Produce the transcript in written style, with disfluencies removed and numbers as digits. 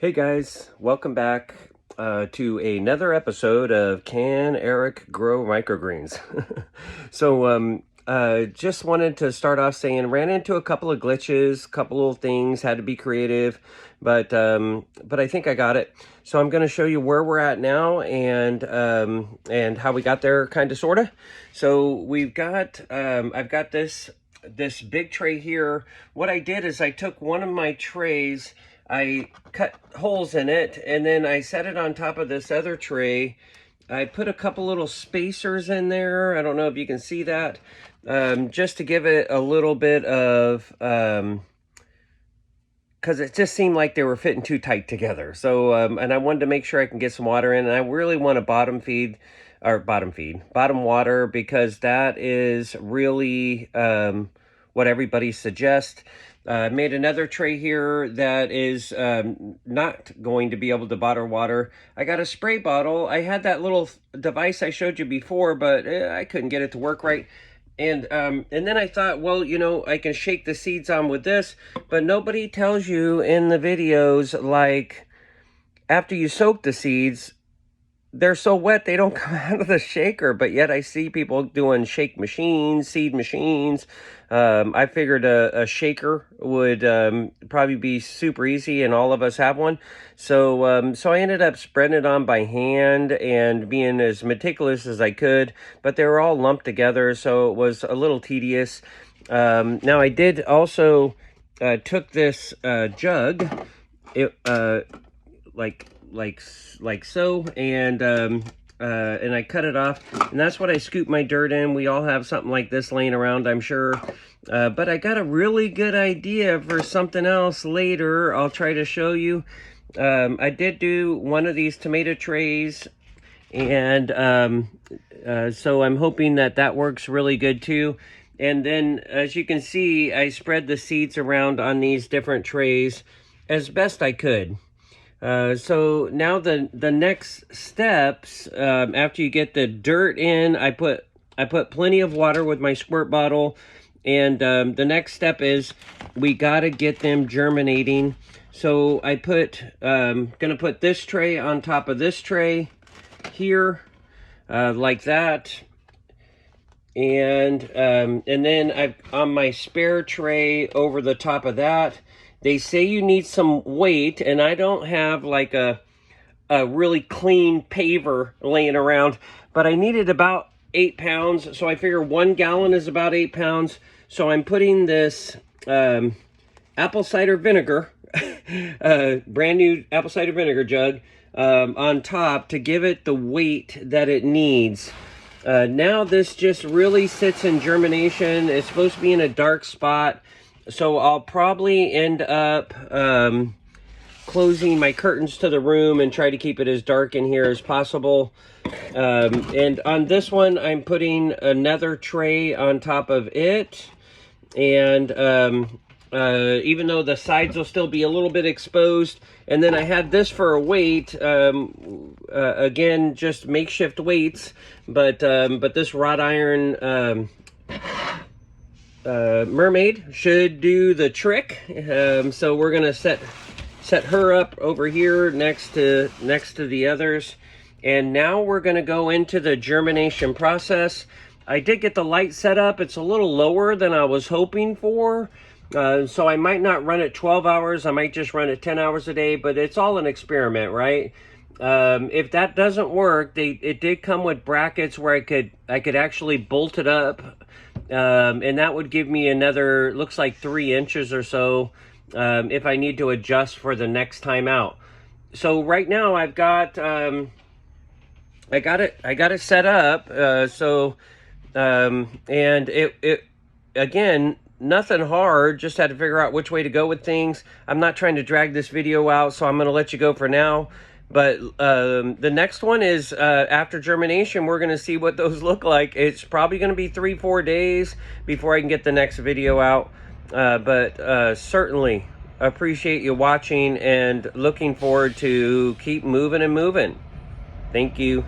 Hey guys, welcome back to another episode of Can Eric Grow Microgreens? Just wanted to start off saying ran into a couple of glitches, couple little things, had to be creative, but I think I got it. So I'm going to show you where we're at now and how we got there, kind of, sorta. So we've got I've got this big tray here. What I did is I took one of my trays, I cut holes in it, and then I set it on top of this other tray. I put a couple little spacers in there. I don't know if you can see that, just to give it a little bit of, because it just seemed like they were fitting too tight together. So, and I wanted to make sure I can get some water in, and I really want to bottom water, because that is really what everybody suggests. Made another tray here that is not going to be able to bottle water. I got a spray bottle. I had that little device I showed you before, but I couldn't get it to work right. And then I thought, well, you know, I can shake the seeds on with this, but nobody tells you in the videos, like, after you soak the seeds, they're so wet they don't come out of the shaker, but yet I see people doing shake machines, seed machines. I figured a shaker would probably be super easy, and all of us have one. So I ended up spreading it on by hand and being as meticulous as I could, but they were all lumped together, so it was a little tedious. Now I did also took this jug, like so, and I cut it off, and that's what I scoop my dirt in. We all have something like this laying around, I'm sure, but I got a really good idea for something else later. I'll try to show you. I did do one of these tomato trays, and so I'm hoping that works really good too. And then, as you can see, I spread the seeds around on these different trays as best I could. So now the next steps, after you get the dirt in, I put plenty of water with my squirt bottle, and the next step is we got to get them germinating. So I gonna put this tray on top of this tray here, like that. And then I've on my spare tray over the top of that. They say you need some weight, and I don't have like a really clean paver laying around, but I needed about 8 pounds, so I figure 1 gallon is about 8 pounds. So I'm putting this apple cider vinegar, brand new apple cider vinegar jug, on top to give it the weight that it needs. Now this just really sits in germination. It's supposed to be in a dark spot. So I'll probably end up closing my curtains to the room and try to keep it as dark in here as possible. And on this one, I'm putting another tray on top of it. And even though the sides will still be a little bit exposed. And then I had this for a weight. Again, just makeshift weights. But this wrought iron mermaid should do the trick. So we're gonna set her up over here next to the others, and now we're gonna go into the germination process. I did get the light set up. It's a little lower than I was hoping for, so I might not run it 12 hours. I might just run it 10 hours a day, but it's all an experiment, right? If that doesn't work, it did come with brackets where I could actually bolt it up. And that would give me another, looks like 3 inches or so, if I need to adjust for the next time out. So right now I've got, I got it set up. And it again, nothing hard, just had to figure out which way to go with things. I'm not trying to drag this video out, so I'm going to let you go for now. But the next one is after germination. We're going to see what those look like. It's probably going to be 3-4 days before I can get the next video out. But certainly appreciate you watching, and looking forward to keep moving and moving. Thank you.